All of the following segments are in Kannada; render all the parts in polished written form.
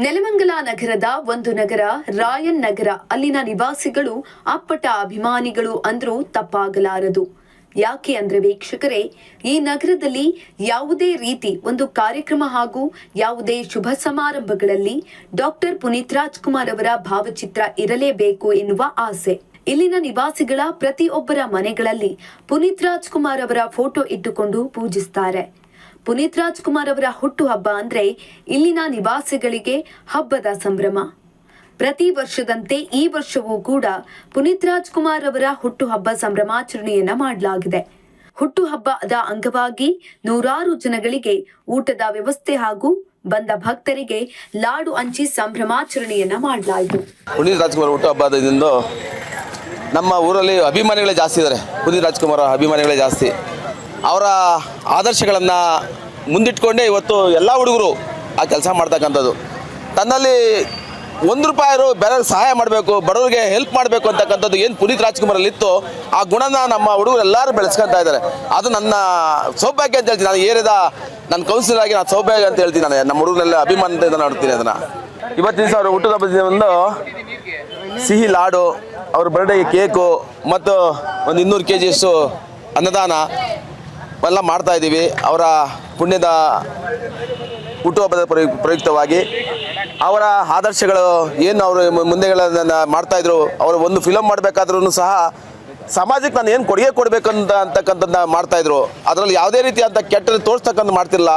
ನೆಲಮಂಗಲ ನಗರದ ಒಂದು ನಗರ ರಾಯನ್ ನಗರ. ಅಲ್ಲಿನ ನಿವಾಸಿಗಳು ಅಪ್ಪಟ ಅಭಿಮಾನಿಗಳು ಅಂದ್ರೂ ತಪ್ಪಾಗಲಾರದು. ಯಾಕೆ ಅಂದ್ರೆ ವೀಕ್ಷಕರೇ, ಈ ನಗರದಲ್ಲಿ ಯಾವುದೇ ರೀತಿ ಒಂದು ಕಾರ್ಯಕ್ರಮ ಹಾಗೂ ಯಾವುದೇ ಶುಭ ಸಮಾರಂಭಗಳಲ್ಲಿ ಡಾಕ್ಟರ್ ಪುನೀತ್ ರಾಜ್ಕುಮಾರ್ ಅವರ ಭಾವಚಿತ್ರ ಇರಲೇಬೇಕು ಎನ್ನುವ ಆಸೆ. ಇಲ್ಲಿನ ನಿವಾಸಿಗಳ ಪ್ರತಿಯೊಬ್ಬರ ಮನೆಗಳಲ್ಲಿ ಪುನೀತ್ ರಾಜ್ಕುಮಾರ್ ಅವರ ಫೋಟೋ ಇಟ್ಟುಕೊಂಡು ಪೂಜಿಸುತ್ತಾರೆ. ಪುನೀತ್ ರಾಜ್ಕುಮಾರ್ ಅವರ ಹುಟ್ಟುಹಬ್ಬ ಅಂದ್ರೆ ಇಲ್ಲಿನ ನಿವಾಸಿಗಳಿಗೆ ಹಬ್ಬದ ಸಂಭ್ರಮ. ಪ್ರತಿ ವರ್ಷದಂತೆ ಈ ವರ್ಷವೂ ಕೂಡ ಪುನೀತ್ ರಾಜ್ಕುಮಾರ್ ಅವರ ಹುಟ್ಟುಹಬ್ಬ ಸಂಭ್ರಮಾಚರಣೆಯನ್ನ ಮಾಡಲಾಗಿದೆ. ಹುಟ್ಟುಹಬ್ಬದ ಅಂಗವಾಗಿ ನೂರಾರು ಜನಗಳಿಗೆ ಊಟದ ವ್ಯವಸ್ಥೆ ಹಾಗೂ ಬಂದ ಭಕ್ತರಿಗೆ ಲಾಡು ಹಂಚಿ ಸಂಭ್ರಮಾಚರಣೆಯನ್ನ ಮಾಡಲಾಯಿತು. ಪುನೀತ್ ರಾಜ್ಕುಮಾರ್ ಹುಟ್ಟುಹಬ್ಬದಿಂದ ನಮ್ಮ ಊರಲ್ಲಿ ಅಭಿಮಾನಿಗಳೇ ಜಾಸ್ತಿ ಇದ್ದಾರೆ. ಪುನೀತ್ ರಾಜ್ಕುಮಾರ್ ಅಭಿಮಾನಿಗಳೇ ಜಾಸ್ತಿ. ಅವರ ಆದರ್ಶಗಳನ್ನು ಮುಂದಿಟ್ಕೊಂಡೇ ಇವತ್ತು ಎಲ್ಲ ಹುಡುಗರು ಆ ಕೆಲಸ ಮಾಡ್ತಕ್ಕಂಥದ್ದು. ತನ್ನಲ್ಲಿ ₹1 ಬೇರೆಯವ್ರಿಗೆ ಸಹಾಯ ಮಾಡಬೇಕು, ಬಡವರಿಗೆ ಹೆಲ್ಪ್ ಮಾಡಬೇಕು ಅಂತಕ್ಕಂಥದ್ದು ಏನು ಪುನೀತ್ ರಾಜ್ಕುಮಾರಲ್ಲಿ ಇತ್ತು, ಆ ಗುಣನ ನಮ್ಮ ಹುಡುಗರು ಎಲ್ಲರೂ ಬೆಳೆಸ್ಕೊಳ್ತಾ ಇದ್ದಾರೆ. ಅದು ನನ್ನ ಸೌಭಾಗ್ಯ ಅಂತ ಹೇಳ್ತೀನಿ. ನಾನು ಏರಿಯಾದ ನನ್ನ ಕೌನ್ಸಿಲರ್ ಆಗಿ ನಾನು ಸೌಭಾಗ್ಯ ಅಂತ ಹೇಳ್ತೀನಿ. ನಾನು ನಮ್ಮ ಹುಡುಗರೆಲ್ಲ ಅಭಿಮಾನದಿಂದ ನೋಡ್ತೀನಿ ಅದನ್ನು. ಇವತ್ತಿನ ದಿವಸ ಅವರು ಹುಟ್ಟುಹಬ್ಬದ ಒಂದು ಸಿಹಿ ಲಾಡು, ಅವ್ರ ಬರ್ಡೇಗೆ ಕೇಕು ಮತ್ತು ಒಂದು 200 kg ಅನ್ನದಾನ ಎಲ್ಲ ಮಾಡ್ತಾ ಇದ್ದೀವಿ. ಅವರ ಪುಣ್ಯದ ಹುಟ್ಟುಹಬ್ಬದ ಪ್ರಯುಕ್ತವಾಗಿ ಅವರ ಆದರ್ಶಗಳು ಏನು ಅವರು ಮುಂದೆಗಳನ್ನು ಮಾಡ್ತಾಯಿದ್ರು. ಅವರು ಒಂದು ಫಿಲಮ್ ಮಾಡಬೇಕಾದ್ರೂ ಸಹ ಸಮಾಜಕ್ಕೆ ನಾನು ಏನು ಕೊಡುಗೆ ಕೊಡಬೇಕಂತ ಅಂತಕ್ಕಂಥದ್ದನ್ನ ಮಾಡ್ತಾಯಿದ್ರು. ಅದರಲ್ಲಿ ಯಾವುದೇ ರೀತಿಯಾದಂಥ ಕೆಟ್ಟದ್ದು ತೋರಿಸ್ತಕ್ಕಂಥ ಮಾಡ್ತಿರಲಿಲ್ಲ.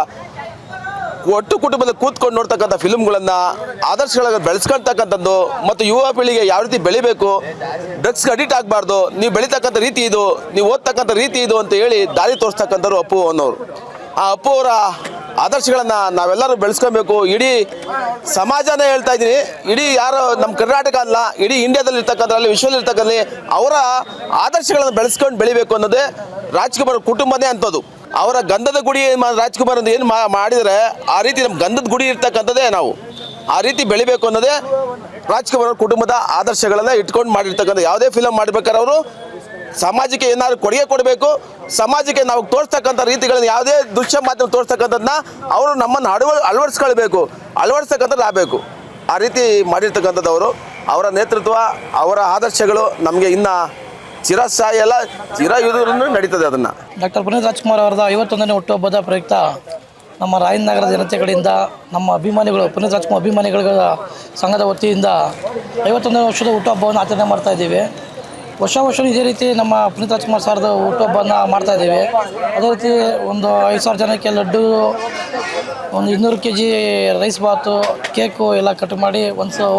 ಒಟ್ಟು ಕುಟುಂಬದಲ್ಲಿ ಕೂತ್ಕೊಂಡು ನೋಡ್ತಕ್ಕಂಥ ಫಿಲ್ಮ್ಗಳನ್ನು, ಆದರ್ಶಗಳನ್ನು ಬೆಳೆಸ್ಕೊಳ್ತಕ್ಕಂಥದ್ದು ಮತ್ತು ಯುವ ಪೀಳಿಗೆ ಯಾವ ರೀತಿ ಬೆಳಿಬೇಕು, ಡ್ರಗ್ಸ್ಗೆ ಅಡಿಕ್ಟ್ ಆಗಬಾರ್ದು, ನೀವು ಬೆಳೀತಕ್ಕಂಥ ರೀತಿ ಇದು, ನೀವು ಓದ್ತಕ್ಕಂಥ ರೀತಿ ಇದು ಅಂತ ಹೇಳಿ ದಾರಿ ತೋರಿಸ್ತಕ್ಕಂಥವ್ರು ಅಪ್ಪು ಅನ್ನೋರು. ಆ ಅಪ್ಪು ಅವರ ಆದರ್ಶಗಳನ್ನು ನಾವೆಲ್ಲರೂ ಬೆಳೆಸ್ಕೊಬೇಕು. ಇಡೀ ಸಮಾಜನೇ ಹೇಳ್ತಾ ಇದ್ದೀನಿ, ಇಡೀ ಯಾರು ನಮ್ಮ ಕರ್ನಾಟಕ ಅಲ್ಲ, ಇಡೀ ಇಂಡಿಯಾದಲ್ಲಿ ಇರ್ತಕ್ಕಂಥದ್ರಲ್ಲಿ, ವಿಶ್ವದಲ್ಲಿ ಇರ್ತಕ್ಕಂಥಲ್ಲಿ ಅವರ ಆದರ್ಶಗಳನ್ನು ಬೆಳೆಸ್ಕೊಂಡು ಬೆಳಿಬೇಕು ಅನ್ನೋದೇ ರಾಜ್ಕುಮಾರ್ ಕುಟುಂಬನೇ ಅಂಥದ್ದು. ಅವರ ಗಂಧದ ಗುಡಿ ರಾಜ್ಕುಮಾರ್ ಅಂತ ಏನು ಮಾಡಿದರೆ ಆ ರೀತಿ ನಮ್ಮ ಗಂಧದ ಗುಡಿ ಇರ್ತಕ್ಕಂಥದ್ದೇ ನಾವು ಆ ರೀತಿ ಬೆಳಿಬೇಕು ಅನ್ನೋದೇ ರಾಜ್ಕುಮಾರ್ ಕುಟುಂಬದ ಆದರ್ಶಗಳನ್ನು ಇಟ್ಕೊಂಡು ಮಾಡಿರ್ತಕ್ಕಂಥ. ಯಾವುದೇ ಫಿಲಮ್ ಮಾಡಬೇಕಾದ್ರೆ ಅವರು ಸಮಾಜಕ್ಕೆ ಏನಾದ್ರು ಕೊಡುಗೆ ಕೊಡಬೇಕು, ಸಮಾಜಕ್ಕೆ ನಾವು ತೋರಿಸ್ತಕ್ಕಂಥ ರೀತಿಗಳನ್ನು, ಯಾವುದೇ ದೃಶ್ಯ ಮಾಧ್ಯಮ ತೋರಿಸ್ತಕ್ಕಂಥದ್ದನ್ನ ಅವರು ನಮ್ಮನ್ನು ಅಳವಡಿಸ್ತಕ್ಕಂಥದ್ದು ಆಗಬೇಕು. ಆ ರೀತಿ ಮಾಡಿರ್ತಕ್ಕಂಥದ್ದವರು. ಅವರ ನೇತೃತ್ವ, ಅವರ ಆದರ್ಶಗಳು ನಮಗೆ ಇನ್ನು ಚಿರಸ್ಥಾಯಿ ಎಲ್ಲ ಚಿರಯುದ್ಧವನ್ನು ನಡೀತದೆ. ಅದನ್ನು ಡಾಕ್ಟರ್ ಪುನೀತ್ ರಾಜ್ಕುಮಾರ್ ಅವರದ 51ನೇ ಹುಟ್ಟುಹಬ್ಬದ ಪ್ರಯುಕ್ತ ನಮ್ಮ ರಾಯನ್ ನಗರದ ಜನತೆಗಳಿಂದ, ನಮ್ಮ ಅಭಿಮಾನಿಗಳು, ಪುನೀತ್ ರಾಜ್ಕುಮಾರ್ ಅಭಿಮಾನಿಗಳ ಸಂಘದ ವತಿಯಿಂದ 51ನೇ ವರ್ಷದ ಹುಟ್ಟುಹಬ್ಬವನ್ನು ಆಚರಣೆ ಮಾಡ್ತಾಯಿದ್ದೀವಿ. ವರ್ಷ ಇದೇ ರೀತಿ ನಮ್ಮ ಪುನೀತ್ ರಾಜ್ಕುಮಾರ್ ಸರ್ದು ಹುಟ್ಟುಹಬ್ಬವನ್ನು ಮಾಡ್ತಾಯಿದ್ದೀವಿ. ಅದೇ ರೀತಿ ಒಂದು 5,000 ಜನಕ್ಕೆ ಲಡ್ಡು, ಒಂದು 200 kg ರೈಸ್ ಬಾತು, ಕೇಕು ಎಲ್ಲ ಕಟ್ ಮಾಡಿ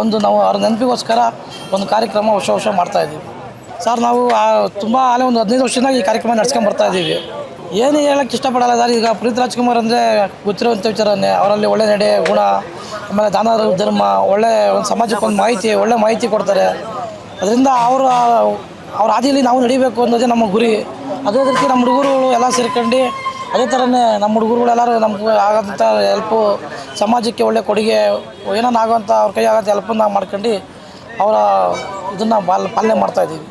ಒಂದು ನಾವು ಅವ್ರ ನೆನಪಿಗೋಸ್ಕರ ಒಂದು ಕಾರ್ಯಕ್ರಮ ವರ್ಷ ಮಾಡ್ತಾಯಿದ್ದೀವಿ. ಸರ್, ನಾವು ತುಂಬ ಒಂದು 15 ವರ್ಷದಿಂದ ಈ ಕಾರ್ಯಕ್ರಮ ನಡ್ಸ್ಕೊಂಡು ಬರ್ತಾಯಿದ್ದೀವಿ. ಏನು ಹೇಳೋಕ್ಕೆ ಇಷ್ಟಪಡಲ್ಲ ಸರ್. ಈಗ ಪುನೀತ್ ರಾಜ್ಕುಮಾರ್ ಅಂದರೆ ಗೊತ್ತಿರುವಂಥ ವಿಚಾರನೇ. ಅವರಲ್ಲಿ ಒಳ್ಳೆ ನಡೆ, ಗುಣ, ಆಮೇಲೆ ದಾನ ಧರ್ಮ, ಒಳ್ಳೆ ಒಂದು ಸಮಾಜಕ್ಕೆ ಒಂದು ಒಳ್ಳೆ ಮಾಹಿತಿ ಕೊಡ್ತಾರೆ. ಅದರಿಂದ ಅವ್ರ ಹಾದಿಯಲ್ಲಿ ನಾವು ನಡಿಬೇಕು ಅನ್ನೋದೇ ನಮ್ಮ ಗುರಿ. ಅದೇ ರೀತಿ ನಮ್ಮ ಹುಡುಗರುಗಳು ಎಲ್ಲ ಸೇರ್ಕೊಂಡು ಅದೇ ಥರನೇ ನಮ್ಮ ಹುಡುಗರುಗಳೆಲ್ಲರೂ ನಮ್ಗೆ ಆಗೋಂಥ ಹೆಲ್ಪು, ಸಮಾಜಕ್ಕೆ ಒಳ್ಳೆ ಕೊಡುಗೆ, ಏನಾರು ಆಗೋಂಥ ಅವ್ರ ಕೈ ಆಗೋಂಥ ಹೆಲ್ಪನ್ನು ಮಾಡ್ಕೊಂಡು ಅವರ ಇದನ್ನು ಪಾಲನೆ ಮಾಡ್ತಾಯಿದ್ದೀವಿ.